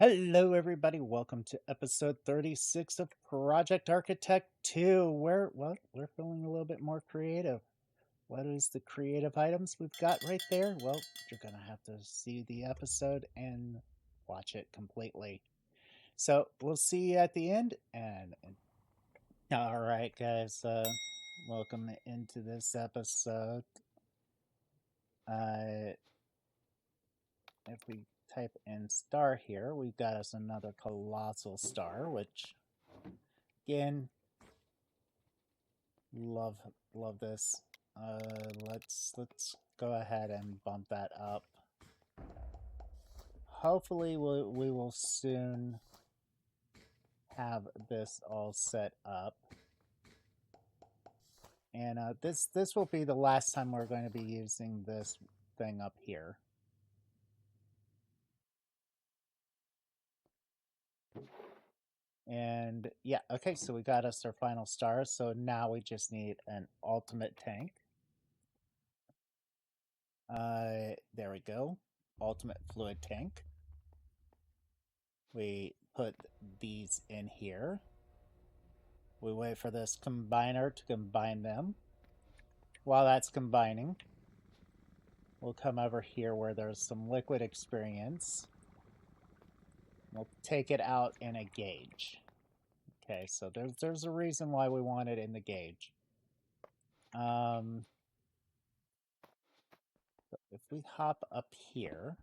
Hello, everybody. Welcome to episode 36 of Project Architect 2, where, well, we're feeling a little bit more creative. What is the creative items we've got right there? Well, you're going to have to see the episode and watch it completely. So we'll see you at the end. And all right, guys, welcome into this episode. If we type in star here, we've got us another colossal star, which again, love this. Let's go ahead and bump that up. Hopefully we will soon have this all set up. And this will be the last time we're going to be using this thing up here. And yeah, okay, so we got us our final star. So now we just need an ultimate tank. There we go. Ultimate fluid tank. We put these in here. We wait for this combiner to combine them. While that's combining, we'll come over here where there's some liquid experience. We'll take it out in a gauge. Okay, so there's a reason why we want it in the gauge. If we hop up here,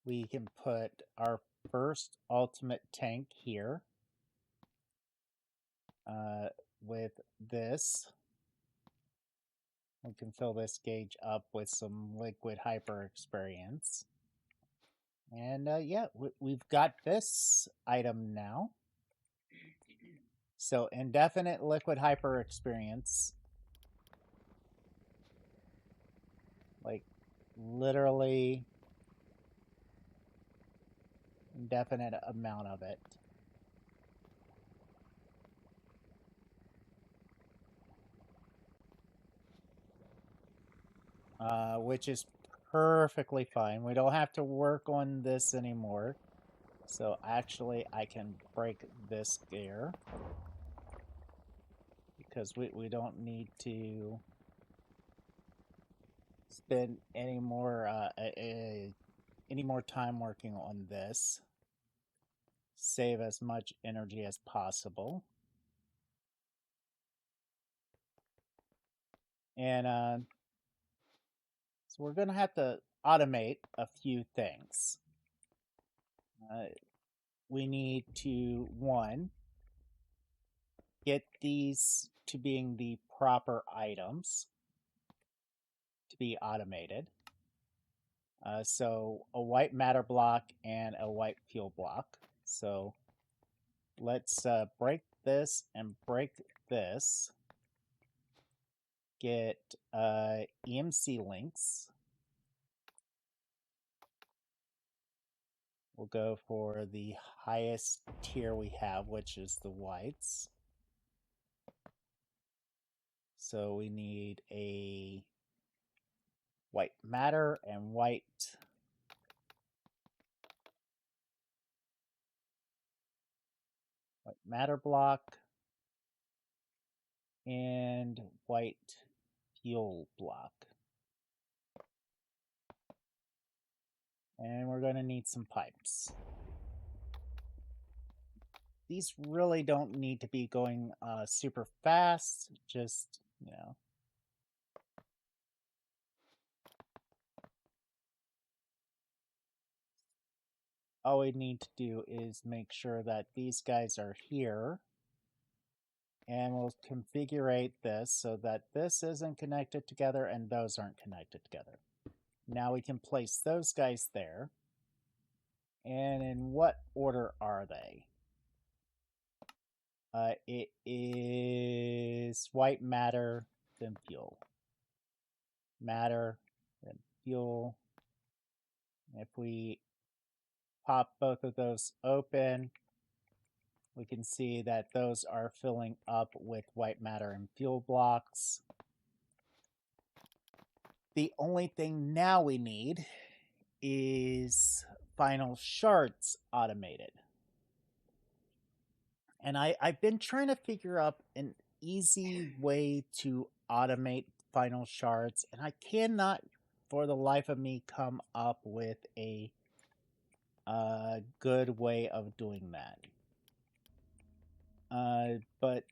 we can put our first ultimate tank here with this. We can fill this gauge up with some liquid hyper experience. And yeah, we've got this item now. So indefinite liquid hyper experience. Like literally indefinite amount of it. Which is perfectly fine. We don't have to work on this anymore. So actually I can break this gear because we don't need to spend any more time working on this. Save as much energy as possible. And so we're going to have to automate a few things. We need to, one, get these to being the proper items to be automated. So a white matter block and a white fuel block. So let's break this and break this. Get EMC links. We'll go for the highest tier we have, which is the whites. So we need a white matter and white matter block and white fuel block. And we're going to need some pipes. These really don't need to be going super fast, just, you know. All we need to do is make sure that these guys are here. And we'll configure this so that this isn't connected together and those aren't connected together. Now we can place those guys there. And in what order are they? It is white matter, then fuel. Matter, then fuel. If we pop both of those open, we can see that those are filling up with white matter and fuel blocks. The only thing now we need is final shards automated. And I've been trying to figure out an easy way to automate final shards, and I cannot for the life of me come up with a good way of doing that. But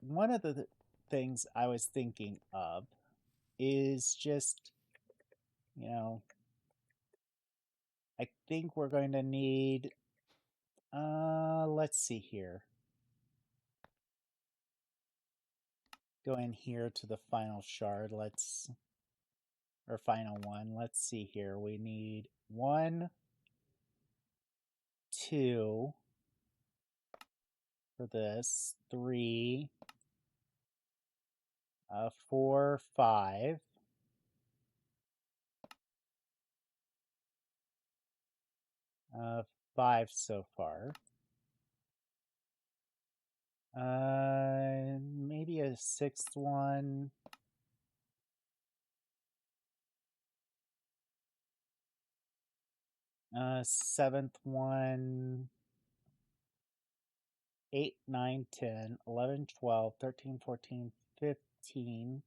one of the things I was thinking of is just, you know, I think we're going to need, let's see here. Go in here to the final shard. Or final one. Let's see here. We need 1, 2 for this, 3, 4, 5. 5 so far. Maybe a 6th one. Seventh one. 8, 9, 10, 11, 12, 13, 14, 15.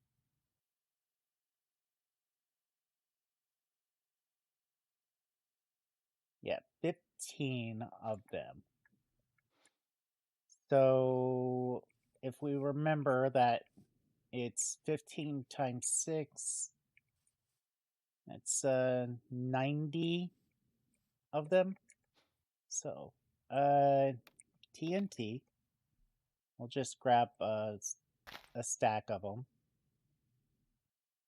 Yeah, 15 of them. So if we remember that it's 15 times 6, that's 90 of them. So TNT, we'll just grab a stack of them.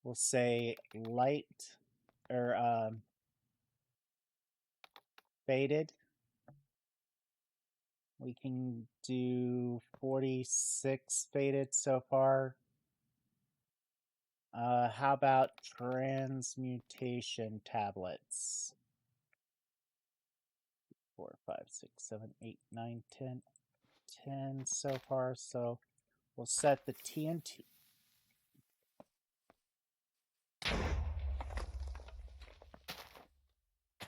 We'll say light or faded. We can do 46 faded so far. How about transmutation tablets? 4, 5, 6, 7, 8, 9, 10, 10 so far. So we'll set the TNT.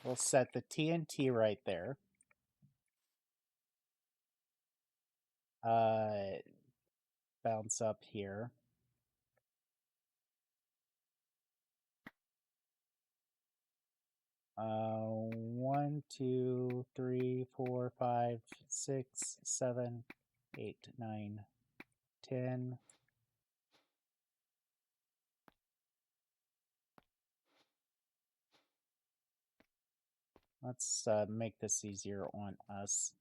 We'll set the TNT right there. Bounce up here. One, 2, 3, 4, 5, 6, 7, 8, 9, 10. Let's make this easier on us.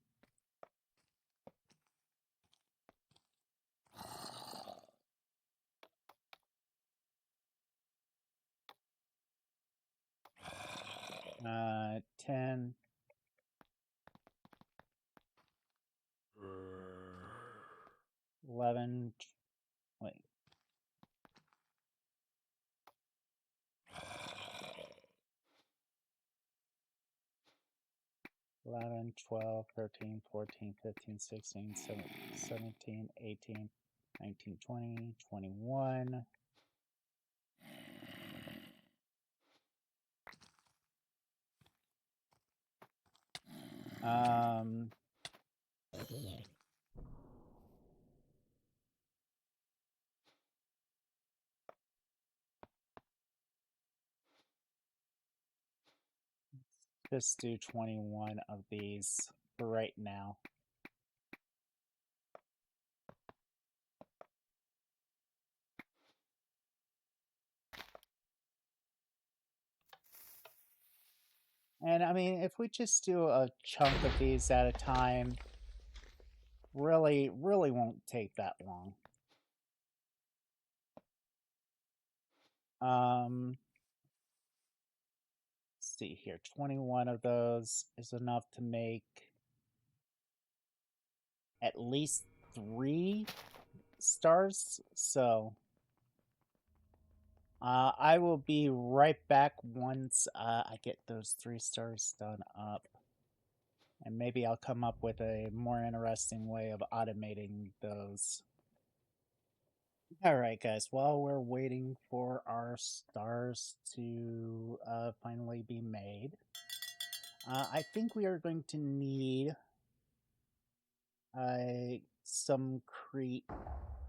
Uh, 10. 11. Wait. 11, 12, 13, 14, 15, 16, 17, 18, 19, 20, 21. Just do 21 of these for right now. And I mean, if we just do a chunk of these at a time, really won't take that long. Let's see here, 21 of those is enough to make at least 3 stars. So I will be right back once I get those 3 stars done up. And maybe I'll come up with a more interesting way of automating those. All right, guys, while we're waiting for our stars to finally be made, I think we are going to need some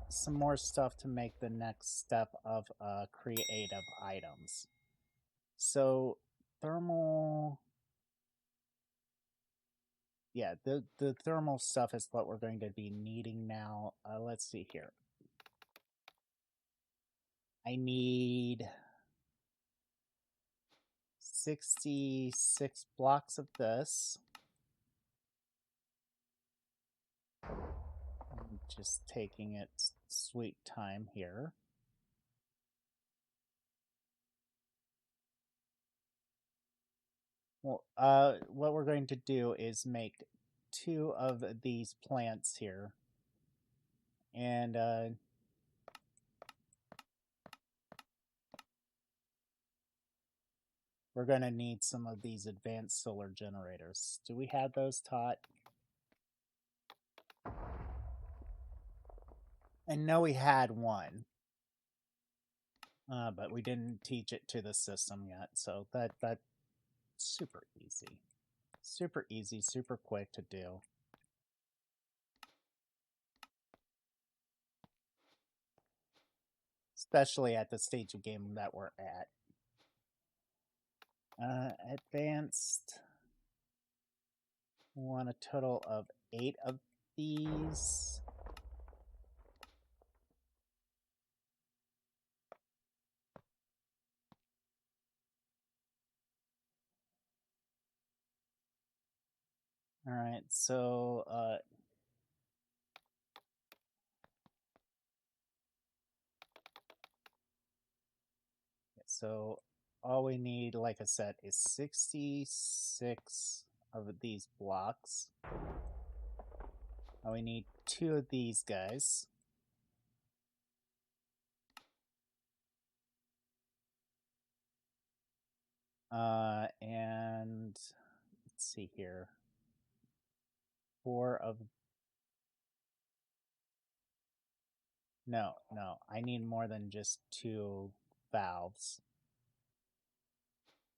some more stuff to make the next step of creative items. So thermal, yeah, the thermal stuff is what we're going to be needing now. Let's see here. I need 66 blocks of this. I'm just taking its sweet time here. Well, what we're going to do is make 2 of these plants here. And we're going to need some of these advanced solar generators. Do we have those taught? I know we had one, but we didn't teach it to the system yet. So that's super easy. Super easy, super quick to do. Especially at the stage of game that we're at. Advanced. We want a total of 8 of these. All right, so all we need, like I said, is 66 of these blocks. And we need 2 of these guys. And let's see here. 4 of... No, I need more than just 2 valves.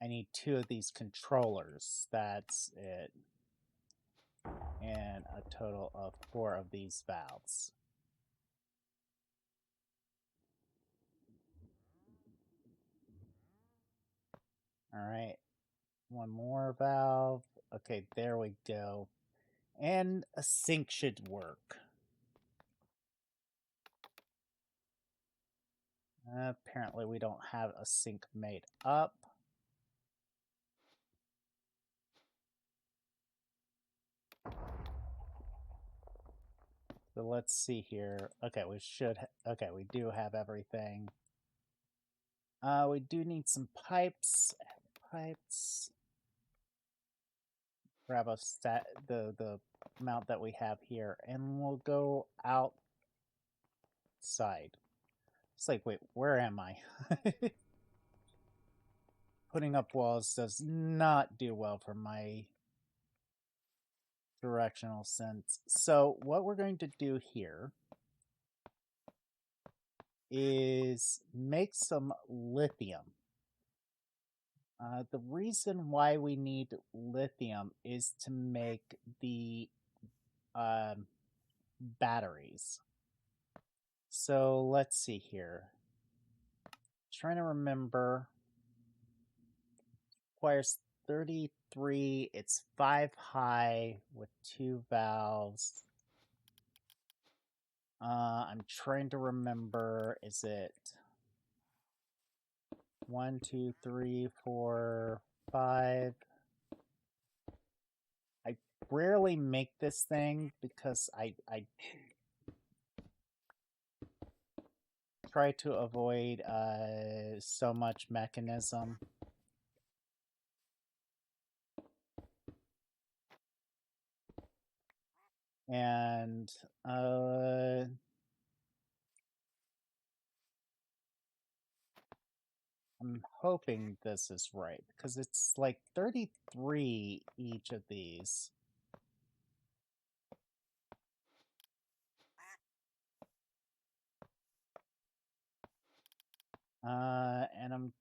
I need 2 of these controllers. That's it. And a total of 4 of these valves. All right, 1 more valve. Okay, there we go. And a sink should work. Apparently we don't have a sink made up. So let's see here. Okay, okay, we do have everything. We do need some pipes. Pipes. Grab the amount that we have here, and we'll go outside. It's like, wait, where am I? Putting up walls does not do well for my directional sense. So what we're going to do here is make some lithium. The reason why we need lithium is to make the batteries. So let's see here. Trying to remember. Requires 33. It's 5 high with 2 valves. I'm trying to remember. Is it 1, 2, 3, 4, 5? I rarely make this thing because I try to avoid so much mechanism. And I'm hoping this is right because it's like 33 each of these. And I'm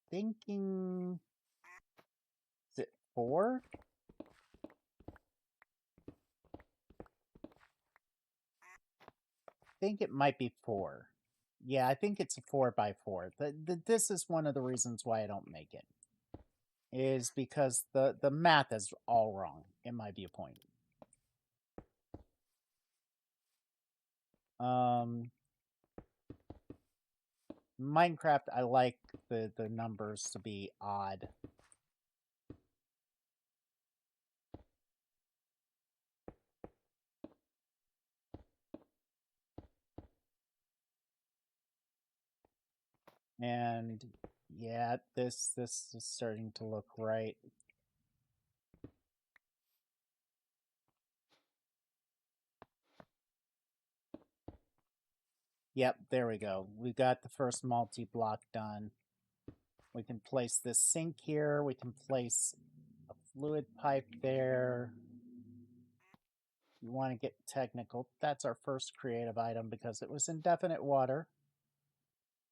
thinking, is it 4? I think it might be 4. Yeah, I think it's a 4x4. This is one of the reasons why I don't make it. Is because the math is all wrong, in my viewpoint. Minecraft, I like the numbers to be odd. And yeah, this is starting to look right. Yep, there we go. We got the first multi-block done. We can place this sink here. We can place a fluid pipe there. You want to get technical. That's our first creative item because it was indefinite water.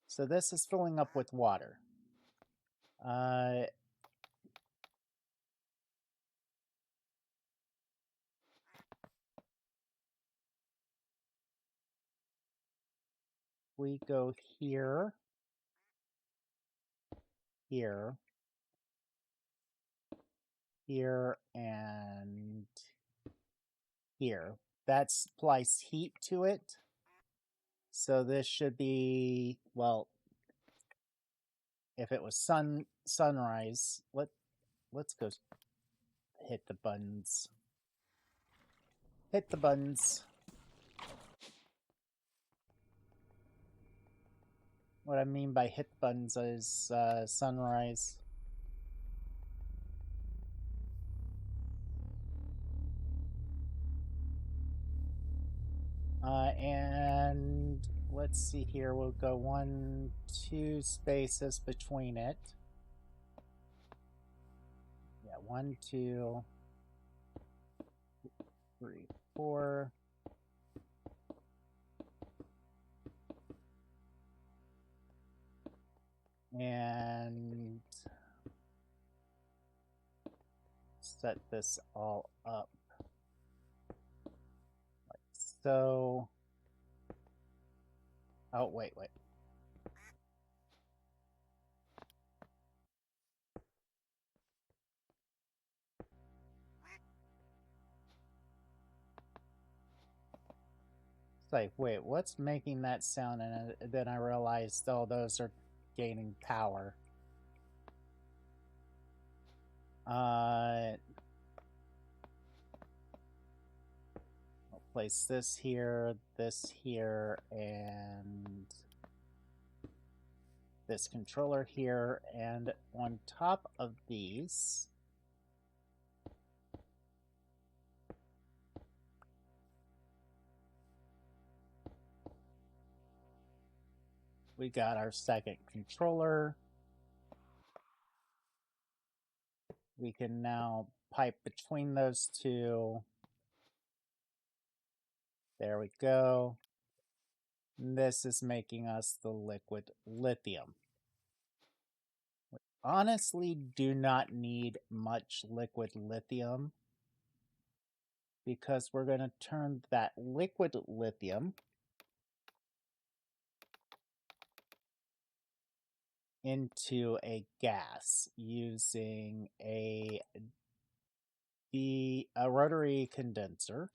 So this is filling up with water. We go here, here, here, and here. That supplies heat to it. So this should be, well, if it was sunrise, let's go hit the buttons. Hit the buttons. What I mean by hit the buttons is sunrise. And let's see here, we'll go 1, 2 spaces between it. Yeah, 1, 2, 3, 4. And set this all up like so. Oh, wait. It's like, wait, what's making that sound? And then I realized, oh, those are gaining power. I'll place this here, and this controller here, and on top of these, we got our second controller. We can now pipe between those two. There we go. This is making us the liquid lithium. We honestly do not need much liquid lithium because we're going to turn that liquid lithium into a gas using a rotary condenser.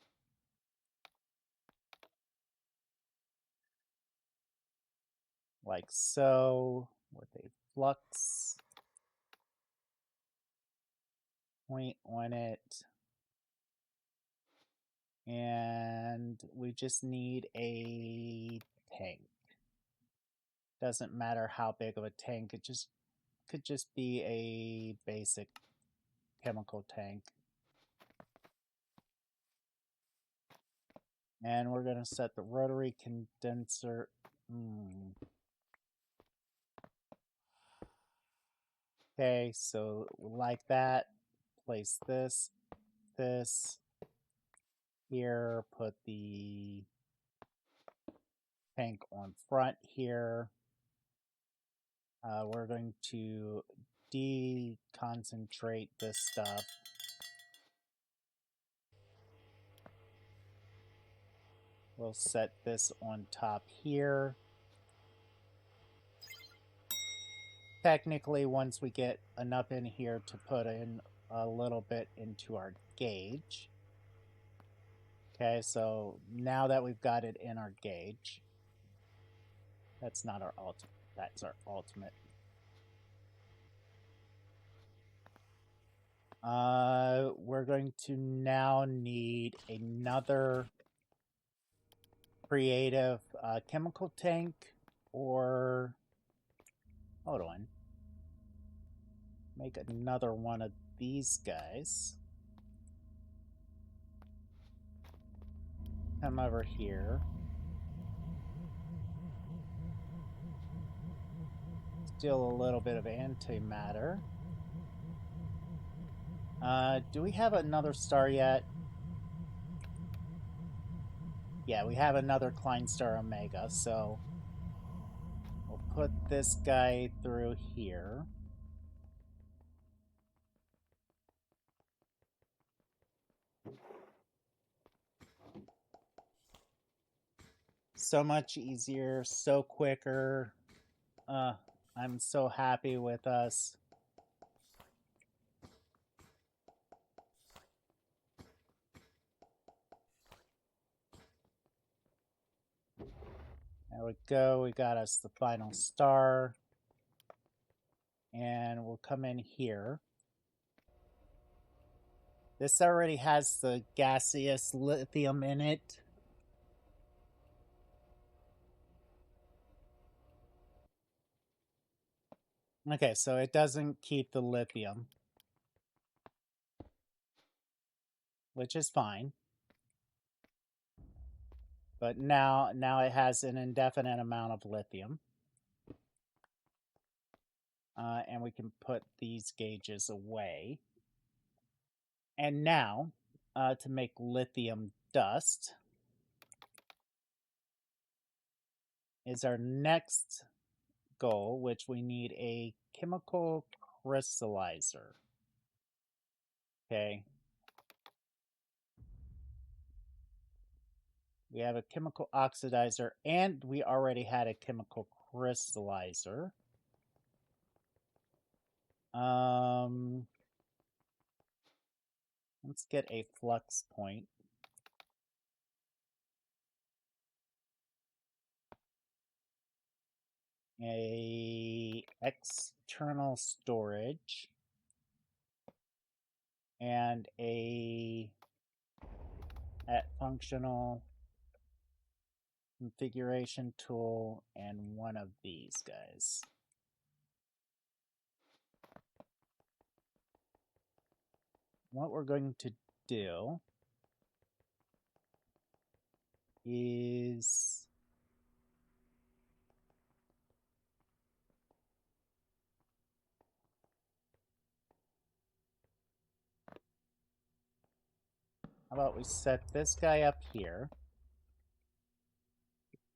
Like so, with a flux point on it. And we just need a tank. Doesn't matter how big of a tank, it just could just be a basic chemical tank. And we're going to set the rotary condenser. Okay, so like that, place this here, put the tank on front here. We're going to deconcentrate this stuff. We'll set this on top here. Technically, once we get enough in here to put in a little bit into our gauge. Okay, so now that we've got it in our gauge, that's not our ultimate, that's our ultimate. We're going to now need another creative chemical tank, or hold on, make another one of these guys. Come over here. Still a little bit of antimatter. Do we have another star yet? Yeah, we have another 𝐞𝐿 so we'll put this guy through here. So much easier, so quicker. I'm so happy with us. There we go. We got us the final star. And we'll come in here. This already has the gaseous lithium in it. Okay, so it doesn't keep the lithium, which is fine. But now it has an indefinite amount of lithium. And we can put these gauges away. And now, to make lithium dust is our next goal, which we need a chemical crystallizer. Okay. We have a chemical oxidizer, and we already had a chemical crystallizer. Let's get a flux point. A external storage. And a functional configuration tool, and one of these guys. What we're going to do is how about we set this guy up here,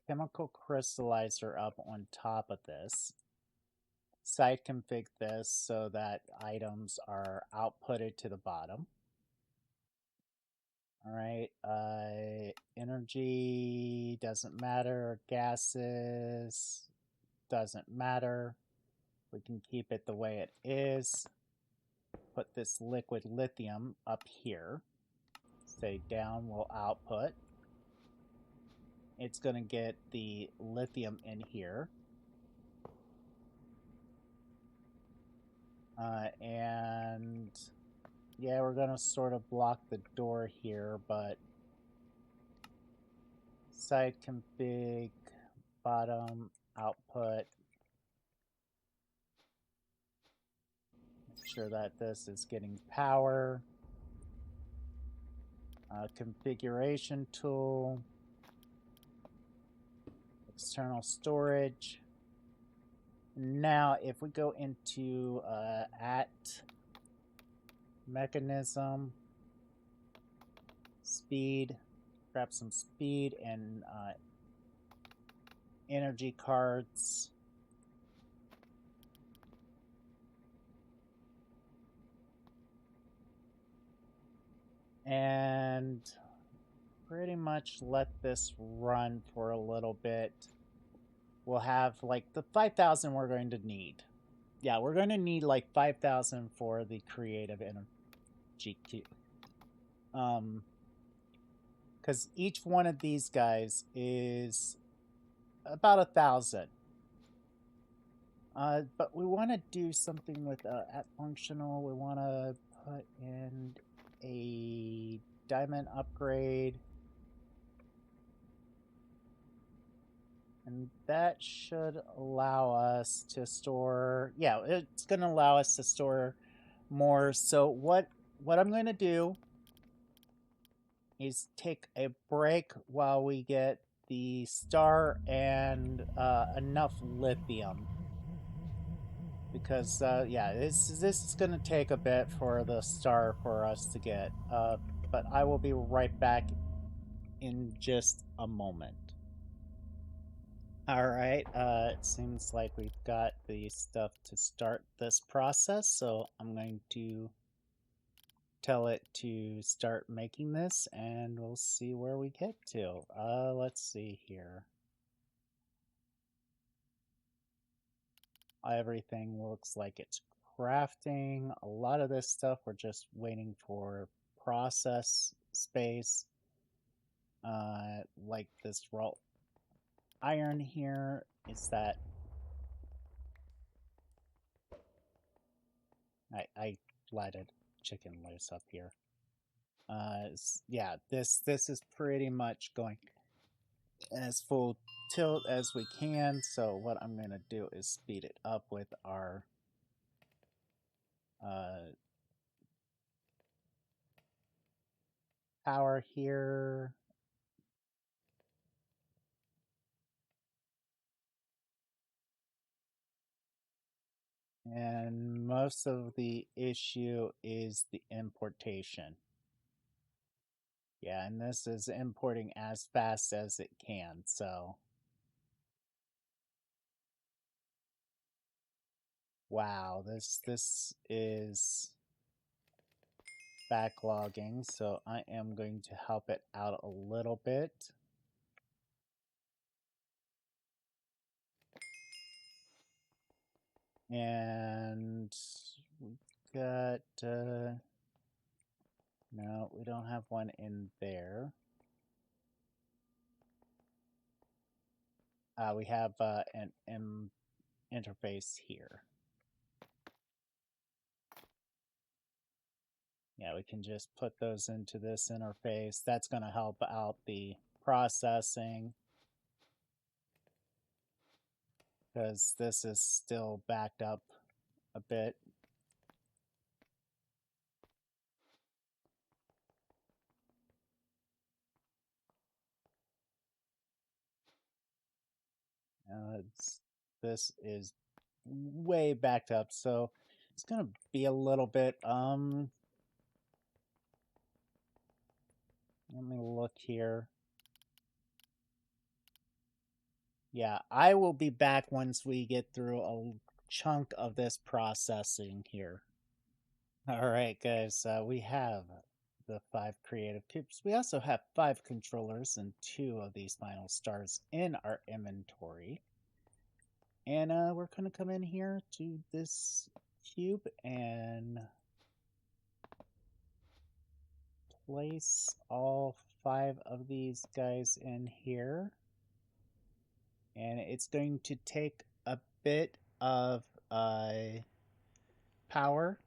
chemical crystallizer up on top of this, side config this so that items are outputted to the bottom. All right, energy doesn't matter, gases doesn't matter. We can keep it the way it is. Put this liquid lithium up here. Say down will output. It's going to get the lithium in here. And yeah, we're going to sort of block the door here, but side config, bottom, output. Make sure that this is getting power. Configuration tool. External storage. Now, if we go into at mechanism, speed, grab some speed and energy cards. and pretty much let this run for a little bit. We'll have like the 5,000 we're going to need. Yeah, we're going to need like 5,000 for the creative energy cube. Because each one of these guys is about 1,000. But we want to do something with at functional. We want to put in a diamond upgrade. And that should allow us to store, yeah, it's going to allow us to store more. So what I'm going to do is take a break while we get the star and enough lithium. Because, yeah, this is going to take a bit for the star for us to get. But I will be right back in just a moment. Alright, it seems like we've got the stuff to start this process, so I'm going to tell it to start making this, and we'll see where we get to. Let's see here. Everything looks like it's crafting. A lot of this stuff we're just waiting for process space. Like this raw iron here is that I let a chicken loose up here. Yeah, this is pretty much going as full tilt as we can. So what I'm going to do is speed it up with our power here. And most of the issue is the importation. Yeah, and this is importing as fast as it can, so. Wow, this is backlogging, so I am going to help it out a little bit. And we got, no, we don't have one in there. We have an interface here. Yeah, we can just put those into this interface. That's going to help out the processing, because this is still backed up a bit. This is way backed up, so it's going to be a little bit, let me look here. Yeah, I will be back once we get through a chunk of this processing here. Alright guys, we have the 5 creative cubes. We also have 5 controllers and 2 of these final stars in our inventory. And we're going to come in here to this cube and place all 5 of these guys in here. And it's going to take a bit of power,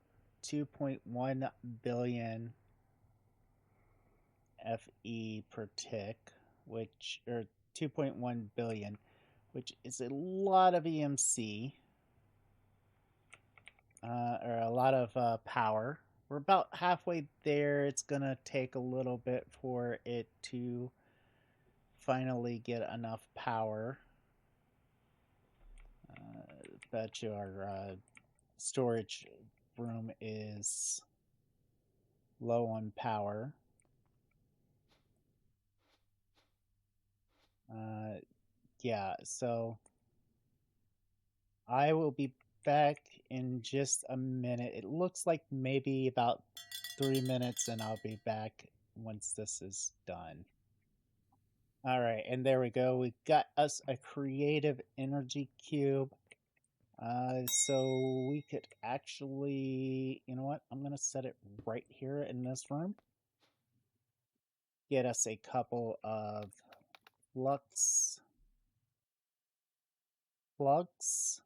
2.1 billion FE per tick, which, or 2.1 billion, which is a lot of EMC, or a lot of power. We're about halfway there. It's going to take a little bit for it to finally get enough power. Bet you our storage room is low on power. Yeah, so I will be back in just a minute. It looks like maybe about 3 minutes, and I'll be back once this is done. All right, and there we go. We got us a creative energy cube. So we could actually, you know what? I'm going to set it right here in this room. Get us a couple of flux plugs.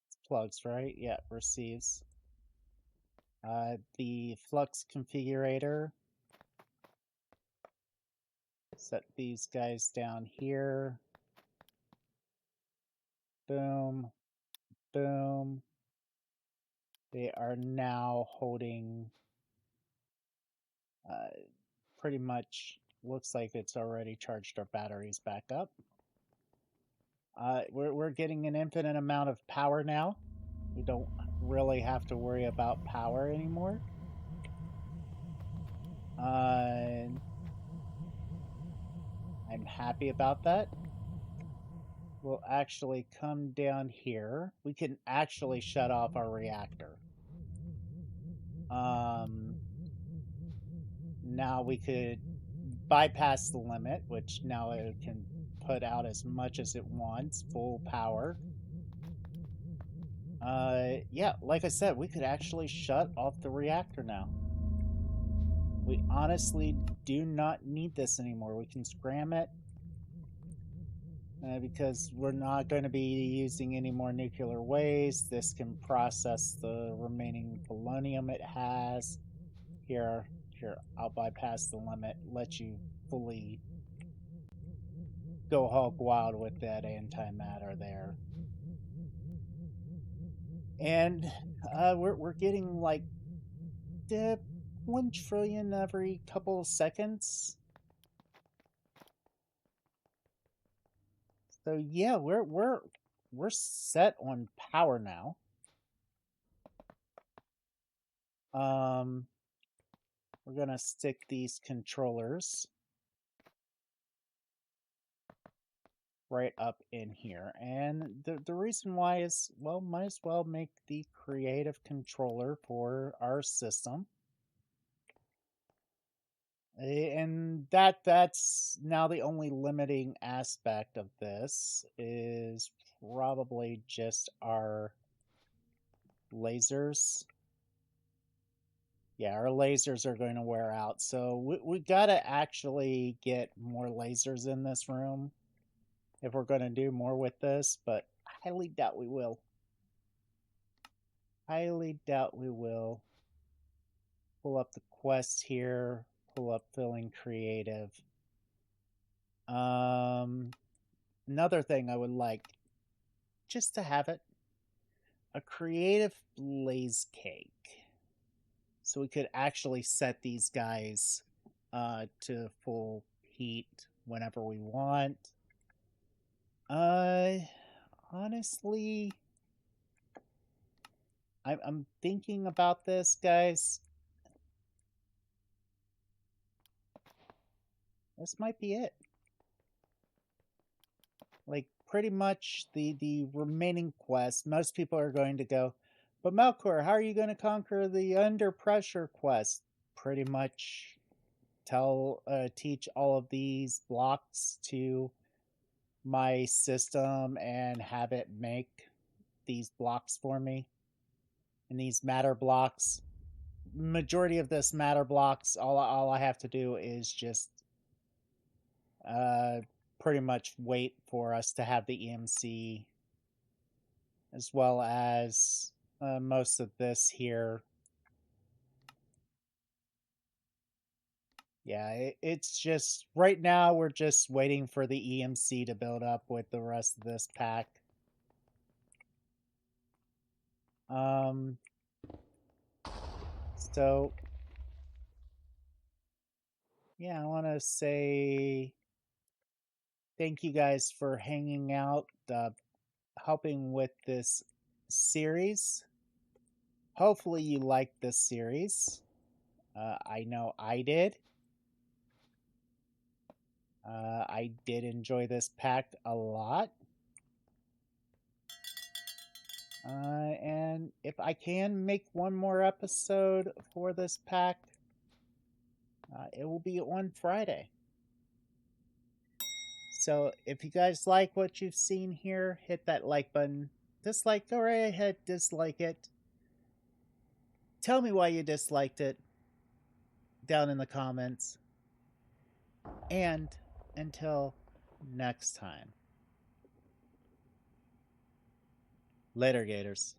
It's plugs, right? Yeah, receives. The flux configurator. Set these guys down here. Boom. Boom. They are now holding pretty much looks like it's already charged our batteries back up. We're getting an infinite amount of power now. We don't really have to worry about power anymore. I'm happy about that. We'll actually come down here. We can actually shut off our reactor. Now we could bypass the limit, which now it can put out as much as it wants, full power. Yeah, like I said, we could actually shut off the reactor now. We honestly do not need this anymore. We can scram it because we're not going to be using any more nuclear waste. This can process the remaining polonium it has. Here, I'll bypass the limit, let you fully go hog wild with that antimatter there. And we're getting like 1 trillion every couple of seconds. So yeah, we're set on power now. We're gonna stick these controllers right up in here, and the reason why is, well, might as well make the creative controller for our system. And that's now the only limiting aspect of this is probably just our lasers. Yeah, our lasers are going to wear out. So we got to actually get more lasers in this room if we're going to do more with this, but I highly doubt we will. Highly doubt we will. Pull up the quest here. Pull up filling creative. Another thing I would like just to have it, a creative blaze cake. So we could actually set these guys to full heat whenever we want. Honestly, I'm thinking about this, guys. This might be it. Like, pretty much the remaining quests, most people are going to go, but Melkor, how are you going to conquer the under pressure quest? Pretty much teach all of these blocks to my system and have it make these blocks for me. And these matter blocks, majority of this matter blocks, all I have to do is just pretty much wait for us to have the EMC, as well as most of this here. Yeah, it's just, right now we're just waiting for the EMC to build up with the rest of this pack. So, yeah, I want to say thank you guys for hanging out, helping with this series. Hopefully you liked this series. I know I did. I did enjoy this pack a lot. And if I can make one more episode for this pack, it will be on Friday. So if you guys like what you've seen here, hit that like button. Dislike, go right ahead, dislike it. Tell me why you disliked it down in the comments. And until next time. Later, Gators.